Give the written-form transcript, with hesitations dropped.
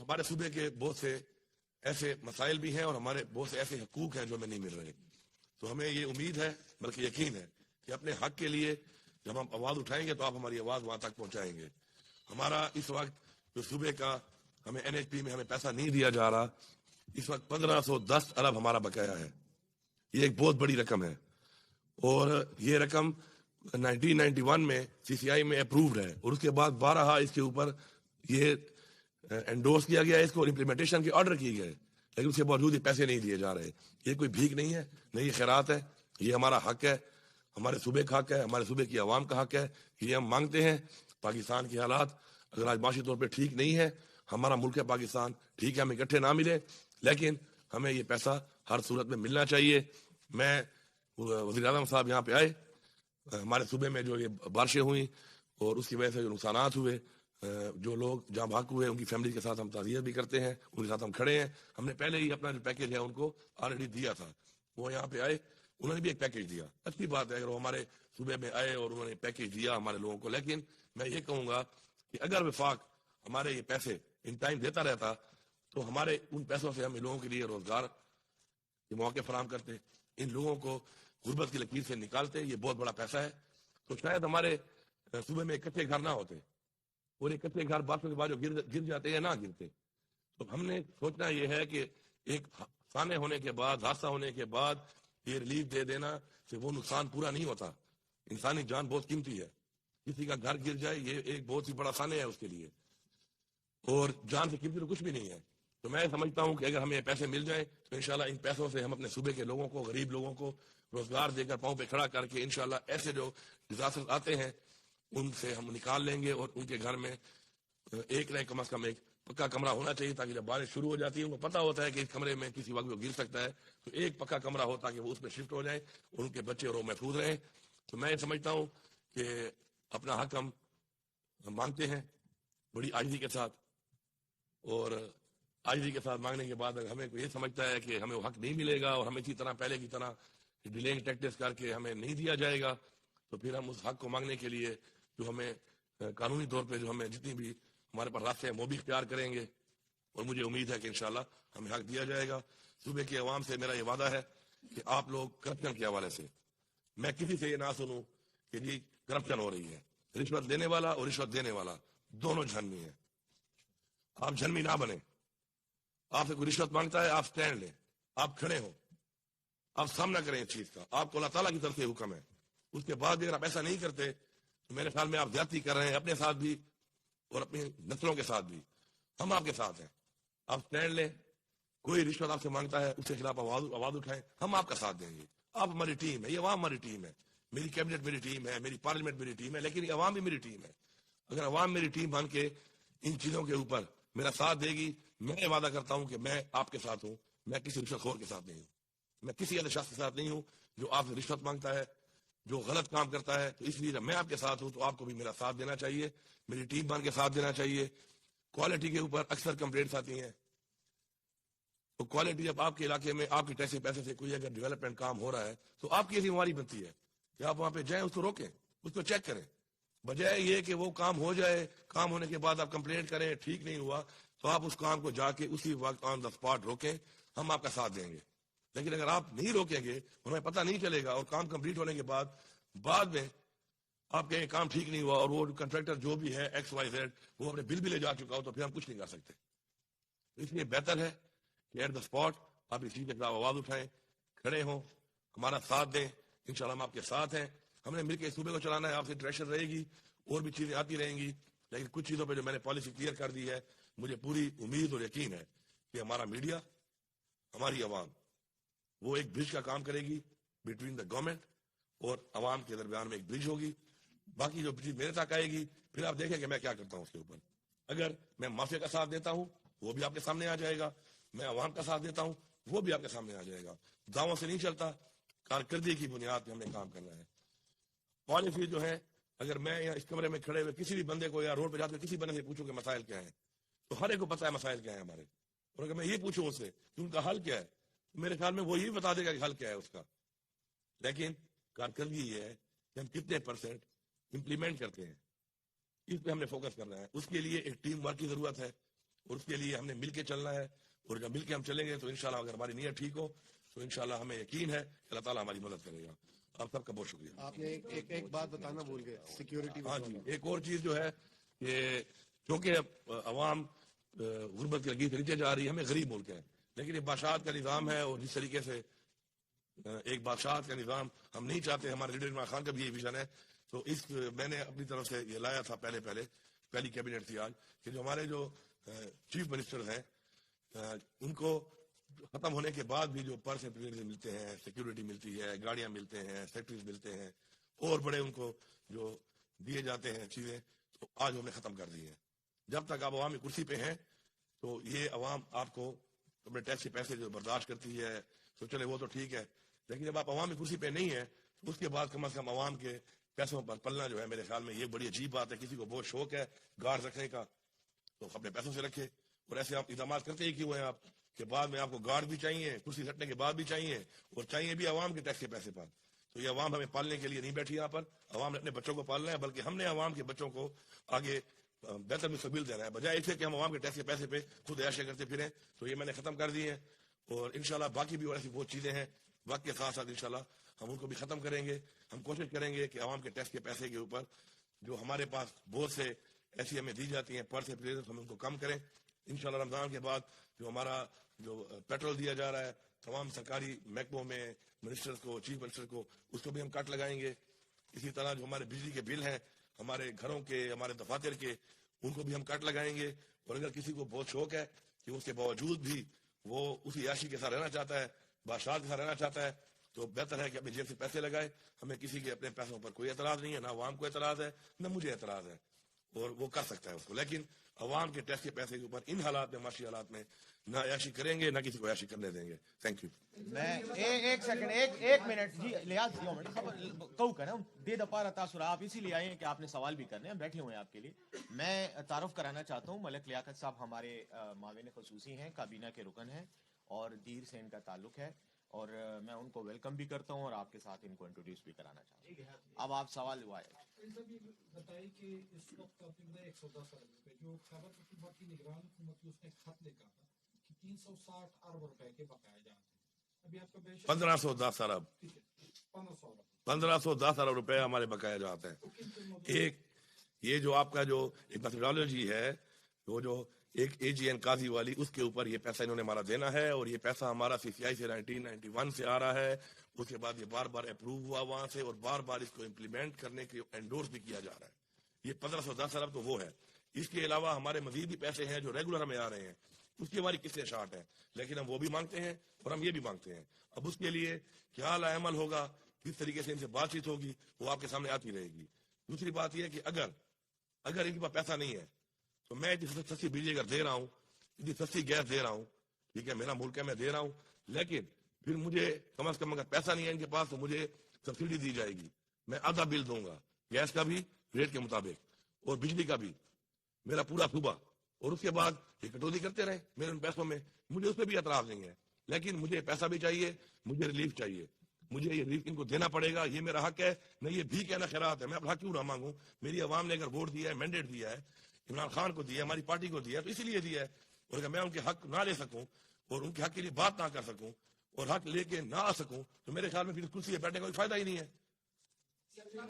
اور ہمارے صوبے کے بہت سے ایسے مسائل بھی ہیں اور ہمارے بہت سے ایسے حقوق ہیں جو ہمیں نہیں مل رہے. تو ہمیں یہ امید ہے بلکہ یقین ہے کہ اپنے حق کے لیے جب ہم آواز اٹھائیں گے تو آپ ہماری آواز وہاں تک پہنچائیں گے. ہمارا اس وقت جو صوبے کا ہمیں NHP میں ہمیں پیسہ نہیں دیا جا رہا, اس وقت 1510 ارب ہمارا بقایا ہے. یہ ایک بہت بڑی رقم ہے اور یہ رقم 1991 میں CCI میں اپرووڈ ہے اور اس کے بعد 12 اس کے اوپر یہ انڈورس کیا گیا ہے, اس کو امپلیمنٹیشن کے آرڈر کیے گئے, لیکن اس کے باوجود یہ پیسے نہیں دیے جا رہے. یہ کوئی بھیک نہیں ہے, نہیں یہ خیرات ہے, یہ ہمارا حق ہے, ہمارے صوبے کا حق ہے, ہمارے صوبے کی عوام کا حق ہے. یہ ہم مانگتے ہیں. پاکستان کے حالات اگر آج معاشی طور پہ ٹھیک نہیں ہے, ہمارا ملک ہے پاکستان, ٹھیک ہے ہمیں اکٹھے نہ ملے لیکن ہمیں یہ پیسہ ہر صورت میں ملنا چاہیے. میں وزیر اعظم صاحب یہاں پہ آئے, ہمارے صوبے میں جو یہ بارشیں ہوئیں اور اس کی وجہ سے جو نقصانات ہوئے, جو لوگ جہاں بھاگ ہوئے ان کی فیملی کے ساتھ ہم تعزیت بھی کرتے ہیں, ان کے ساتھ ہم کھڑے ہیں. ہم نے پہلے ہی اپنا جو پیکیج ہے ان کو آلریڈی دیا تھا. وہ یہاں پہ آئے, انہوں نے بھی ایک پیکیج دیا. اچھی بات ہے اگر وہ ہمارے صوبے میں آئے اور انہوں نے پیکیج دیا ہمارے لوگوں کو, لیکن میں یہ کہوں گا کہ اگر وفاق ہمارے یہ پیسے ان ٹائم دیتا رہتا تو ہمارے ان پیسوں سے ہم ان لوگوں کے لیے روزگار کے مواقع فراہم کرتے, ان لوگوں کو غربت کی لکیر سے نکالتے. یہ بہت بڑا پیسہ ہے. تو شاید ہمارے صوبے میں کچے گھر نہ ہوتے اور یہ کچے گھر بارشوں کے بعد جو گر جاتے ہیں نہ گرتے. تو ہم نے سوچنا یہ ہے کہ ایک سانے ہونے کے بعد, حادثہ ہونے کے بعد یہ ریلیف دے دینا سے وہ نقصان پورا نہیں ہوتا. انسانی جان بہت قیمتی ہے. کسی کا گھر گر جائے یہ ایک بہت ہی بڑا سانے ہے اس کے لیے, اور جان سے قیمتی تو کچھ بھی نہیں ہے. تو میں سمجھتا ہوں کہ اگر ہمیں پیسے مل جائیں تو انشاءاللہ ان پیسوں سے ہم اپنے صوبے کے لوگوں کو, غریب لوگوں کو روزگار دے کر پاؤں پہ کھڑا کر کے انشاءاللہ ایسے جو ڈیزاسٹر آتے ہیں ان سے ہم نکال لیں گے. اور ان کے گھر میں ایک نہ کم از کم ایک پکا کمرہ ہونا چاہیے تاکہ جب بارش شروع ہو جاتی ہے ان کو پتہ ہوتا ہے کہ اس کمرے میں کسی وقت وہ گر سکتا ہے, تو ایک پکا کمرہ ہو تاکہ وہ اس میں شفٹ ہو جائیں اور ان کے بچے اور وہ محفوظ رہیں. تو میں سمجھتا ہوں کہ اپنا حق ہم مانگتے ہیں بڑی عاجزی کے ساتھ, اور عاجزی کے ساتھ مانگنے کے بعد اگر ہمیں یہ سمجھتا ہے کہ ہمیں وہ حق نہیں ملے گا اور ہمیں اسی طرح پہلے کی طرح ڈیلنگ ٹیکٹس کر کے ہمیں نہیں دیا جائے گا, تو پھر ہم اس حق کو مانگنے کے لیے جو ہمیں قانونی طور پہ جو ہمیں جتنی بھی ہمارے پاس راستے ہیں وہ بھی اختیار کریں گے. اور مجھے امید ہے کہ انشاءاللہ ہمیں حق دیا جائے گا. صوبے کے عوام سے میرا یہ وعدہ ہے کہ آپ لوگ کرپشن کے حوالے سے میں کسی سے یہ نہ سنوں کہ جی کرپشن ہو رہی ہے. رشوت لینے والا اور رشوت دینے والا دونوں جھنمی ہیں. آپ جھنمی نہ بنیں. آپ سے کوئی رشوت مانگتا ہے آپ سٹینڈ لیں, آپ کھڑے ہوں, آپ سامنا کریں اس چیز کا. آپ کو اللہ تعالیٰ کی طرف سے حکم ہے. اس کے بعد بھی اگر آپ ایسا نہیں کرتے تو میرے خیال میں آپ زیادتی کر رہے ہیں اپنے ساتھ بھی اور اپنی نسلوں کے ساتھ بھی. ہم آپ کے ساتھ ہیں. آپ سٹینڈ لیں. کوئی رشوت آپ سے مانگتا ہے اس کے خلاف آواز اٹھائیں, ہم آپ کا ساتھ دیں گے. آپ ہماری ٹیم ہے, یہ عوام ہماری ٹیم ہے, میری کیبنٹ میری ٹیم ہے, میری پارلیمنٹ میری ٹیم ہے, لیکن یہ عوام بھی میری ٹیم ہے. اگر عوام میری ٹیم بن کے ان چیزوں کے اوپر میرا ساتھ دے گی, میں یہ وعدہ کرتا ہوں کہ میں آپ کے ساتھ ہوں. میں کسی رشوت خور کے ساتھ نہیں ہوں. میں کسی ایسے شخص کے ساتھ نہیں ہوں جو آپ سے رشوت مانگتا ہے, جو غلط کام کرتا ہے. تو اس لیے جب میں آپ کے ساتھ ہوں تو آپ کو بھی میرا ساتھ دینا چاہیے, میری ٹیم بن کے ساتھ دینا چاہیے. کوالٹی کے اوپر اکثر کمپلینٹس آتی ہیں. تو کوالٹی جب آپ کے علاقے میں آپ کے ٹیکس کے پیسے سے کوئی اگر ڈیولپمنٹ کام ہو رہا ہے تو آپ کی ایسی ہماری بنتی ہے کہ آپ وہاں پہ جائیں, اس کو روکیں, اس کو چیک کریں, بجائے یہ کہ وہ کام ہو جائے, کام ہونے کے بعد آپ کمپلینٹ کریں ٹھیک نہیں ہوا, تو آپ اس کام کو جا کے اسی وقت آن دا اسپاٹ روکیں. ہم آپ کا ساتھ دیں گے. لیکن اگر آپ نہیں روکیں گے ہمیں پتہ نہیں چلے گا, اور کام کمپلیٹ ہونے کے بعد میں آپ کہیں کام ٹھیک نہیں ہوا اور وہ کنٹریکٹر جو بھی ہے XYZ وہ اپنے بل بھی لے جا چکا ہو, تو پھر ہم کچھ نہیں کر سکتے. اس لیے بہتر ہے کہ ایٹ دا اسپاٹ آپ اس چیز کے خلاف آواز اٹھائیں, کھڑے ہوں, ہمارا ساتھ دیں. انشاءاللہ ہم آپ کے ساتھ ہیں. ہم نے مل کے اس صوبے کو چلانا ہے. آپ سے انٹریکشن رہے گی, اور بھی چیزیں آتی رہیں گی, لیکن کچھ چیزوں پہ جو میں نے پالیسی کلیئر کر دی ہے, مجھے پوری امید اور یقین ہے کہ ہمارا میڈیا, ہماری عوام, وہ ایک برج کا کام کرے گی بٹوین دا گورنمنٹ اور عوام کے درمیان میں ایک برج ہوگی. باقی جو چیز میرے تک آئے گی پھر آپ دیکھیں کہ میں کیا کرتا ہوں اس کے اوپر. اگر میں مافیا کا ساتھ دیتا ہوں وہ بھی آپ کے سامنے آ جائے گا, میں عوام کا ساتھ دیتا ہوں وہ بھی آپ کے سامنے آ جائے گا. دعووں سے نہیں چلتا, کارکردگی کی بنیاد پہ ہم نے کام کرنا ہے. پالیسی جو ہے, اگر میں یہاں اس کمرے میں کھڑے ہوئے کسی بھی بندے کو یا روڈ پہ جاتے کسی بندے سے پوچھوں کہ مسائل کیا ہیں, تو ہر ایک کو پتہ ہے مسائل کیا ہیں ہمارے. اور اگر میں یہ پوچھوں اس سے کہ ان کا حل کیا ہے, تو میرے خیال میں وہ یہی بتا دے گا کہ حل کیا ہے اس کا. لیکن کارکردگی یہ ہے کہ ہم کتنے پرسنٹ امپلیمنٹ کرتے ہیں, اس پہ ہم نے فوکس کرنا ہے. اس کے لیے ایک ٹیم ورک کی ضرورت ہے. اور اس کے لیے ہم نے مل کے چلنا ہے, اور جب مل کے ہم چلیں گے تو انشاءاللہ اگر ہماری نیت ٹھیک ہو تو انشاءاللہ ہمیں یقین ہے کہ اللہ تعالیٰ ہماری مدد کرے گا. آپ سب کا بہت شکریہ. آپ نے ایک بات بتانا بھول گئے, سیکیورٹی. ہاں جی, ایک اور چیز جو ہے کہ چونکہ عوام غربت کی لکیر سے نیچے جا رہی ہے, ہمیں غریب ملک ہے, لیکن یہ بادشاہت کا نظام ہے, اور جس طریقے سے ایک بادشاہت کا نظام ہم نہیں چاہتے, ہمارے لیڈر عمران خان کا بھی یہی ویژن ہے. تو اس میں نے اپنی طرف سے یہ لایا تھا پہلی کیبنٹ تھی آج, کہ جو ہمارے جو چیف منسٹر ہیں ان کو ختم ہونے کے بعد بھی جو پرس ملتے ہیں, سیکیورٹی ملتی ہے, گاڑیاں ملتے ہیں, سیکٹریز ملتے ہیں, اور بڑے ان کو جو دیے جاتے ہیں چیزیں, تو آج ہم نے ختم کر دی ہیں. جب تک آپ عوامی کرسی پہ ہیں تو یہ عوام آپ کو اپنے ٹیکس کے پیسے جو برداشت کرتی ہے تو چلے وہ تو ٹھیک ہے, لیکن جب آپ عوامی کرسی پہ نہیں ہیں تو اس کے بعد کم از کم عوام کے پیسوں پر پلنا جو ہے میرے خیال میں یہ بڑی عجیب بات ہے. کسی کو بہت شوق ہے گارڈ رکھنے کا تو اپنے پیسوں سے رکھے, اور ایسے آپ اقدامات کرتے ہی کیوں ہیں آپ کہ بعد میں آپ کو گارڈ بھی چاہیے, کرسی ہٹنے کے بعد بھی چاہیے, اور چاہیے بھی عوام کے ٹیکس کے پیسے پر. تو یہ عوام ہمیں پالنے کے لیے نہیں بیٹھی یہاں پر, عوام نے اپنے بچوں کو پالنا ہے, بلکہ ہم نے عوام کے بچوں کو آگے بہتر مستقبل دینا ہے, بجائے اسے کہ ہم عوام کے ٹیکس کے پیسے پہ خود عیاشی کرتے پھریں. تو یہ میں نے ختم کر دی ہے, اور انشاءاللہ باقی بھی اور ایسی بہت چیزیں ہیں وقت کے ساتھ ساتھ انشاءاللہ ہم ان کو بھی ختم کریں گے. ہم کوشش کریں گے کہ عوام کے ٹیکس کے پیسے کے اوپر جو ہمارے پاس بہت سے ایسی ہمیں دی جاتی ہیں پر سے ہم ان کو کم کریں. انشاءاللہ رمضان کے بعد جو ہمارا جو پیٹرول دیا جا رہا ہے تمام سرکاری محکموں میں منسٹر کو, چیف منسٹر کو, اس کو بھی ہم کٹ لگائیں گے. اسی طرح جو ہمارے بجلی کے بل ہیں ہمارے گھروں کے, ہمارے دفاتر کے, ان کو بھی ہم کٹ لگائیں گے. اور اگر کسی کو بہت شوق ہے کہ اس کے باوجود بھی وہ اسی عیاشی کے ساتھ رہنا چاہتا ہے, بادشاہت کے ساتھ رہنا چاہتا ہے, تو بہتر ہے کہ اپنی جیب سے پیسے لگائے. ہمیں کسی کے اپنے پیسوں پر کوئی اعتراض نہیں ہے, نہ عوام کو اعتراض ہے نہ مجھے اعتراض ہے, اور وہ کر سکتا ہے اس کو. لیکن عوام کے ٹیکس کے پیسے کے اوپر ان حالات میں, معاشی حالات میں نہ عیاشی کریں گے, نہ کسی کو عیاشی کرنے دیں گے. Thank you. میں ایک سیکنڈ, ایک منٹ جی لیاز جی کہو کریں دے دپارا تاثر آپ اسی لیے آئے ہیں کہ آپ نے سوال بھی کرنے ہیں, بیٹھے ہوئے ہیں آپ کے لیے. میں تعارف کرانا چاہتا ہوں, ملک لیاقت صاحب ہمارے معاون خصوصی ہیں, کابینہ کے رکن ہیں, اور دیر سے ان کا تعلق ہے, اور میں ان کو ویلکم بھی کرتا ہوں اور آپ کے ساتھ ان کو انٹروڈیوس بھی کرانا چاہتا ہوں. اب آپ سوال بتائیے کہ اس وقت 110 ارب روپے جو خیبر پختونخوا کی نگران حکومت اس نے خط لکھا تھا کہ 360 ارب روپے کے بقایا جاتے ہیں. ابھی آپ کا 1510 ارب 1510 ارب روپے ہمارے بقایا جاتے ہیں. ایک یہ جو آپ کا جو میتھڈالوجی ہے, وہ جو ایک اے جی این قاضی والی, اس کے اوپر یہ پیسہ انہوں نے ہمارا دینا ہے, اور یہ پیسہ ہمارا سی سی آئی سے 1991 سے آ رہا ہے. اس کے بعد یہ بار بار اپروو ہوا وہاں سے, اور بار بار اس کو امپلیمنٹ کرنے کے انڈورس بھی کیا جا رہا ہے. یہ 1510 ارب تو وہ ہے. اس کے علاوہ ہمارے مزید بھی پیسے ہیں جو ریگولر ہمیں آ رہے ہیں, اس کی ہماری قسطیں شارٹ ہیں, لیکن ہم وہ بھی مانگتے ہیں اور ہم یہ بھی مانگتے ہیں. اب اس کے لیے کیا عمل ہوگا, کس طریقے سے ان سے بات چیت ہوگی, وہ آپ کے سامنے آتی رہے گی. دوسری بات یہ ہے کہ اگر ان کے پاس پیسہ نہیں ہے تو میں اتنی سستی بجلی اگر دے رہا ہوں, اتنی سستی گیس دے رہا ہوں, ٹھیک ہے میرا ملک ہے میں دے رہا ہوں, لیکن پھر مجھے کم از کم اگر پیسہ نہیں ہے ان کے پاس تو مجھے سبسڈی دی جائے گی. میں آدھا بل دوں گا, گیس کا بھی ریٹ کے مطابق اور بجلی کا بھی, میرا پورا صوبہ, اور اس کے بعد یہ کٹوتی کرتے رہے میرے ان پیسوں میں. مجھے اس پہ بھی اعتراض نہیں ہے, لیکن مجھے پیسہ بھی چاہیے, مجھے ریلیف چاہیے, مجھے یہ ریلیف ان کو دینا پڑے گا. یہ میرا حق ہے, نہ یہ بھی کہنا خیرات ہے. میں اپنا حق کیوں نہ مانگوں؟ میری عوام نے اگر ووٹ دیا ہے, مینڈیٹ دیا ہے, عمران خان کو دیا ہے, ہماری پارٹی کو دیا ہے, تو اسی لیے دیا ہے. اور اگر میں ان کے حق نہ لے سکوں اور ان کے حق کے لیے بات نہ کر سکوں اور حق لے کے نہ آ سکوں تو میرے خیال میں پھر کرسی پہ بیٹھنے کا کوئی فائدہ ہی نہیں ہے.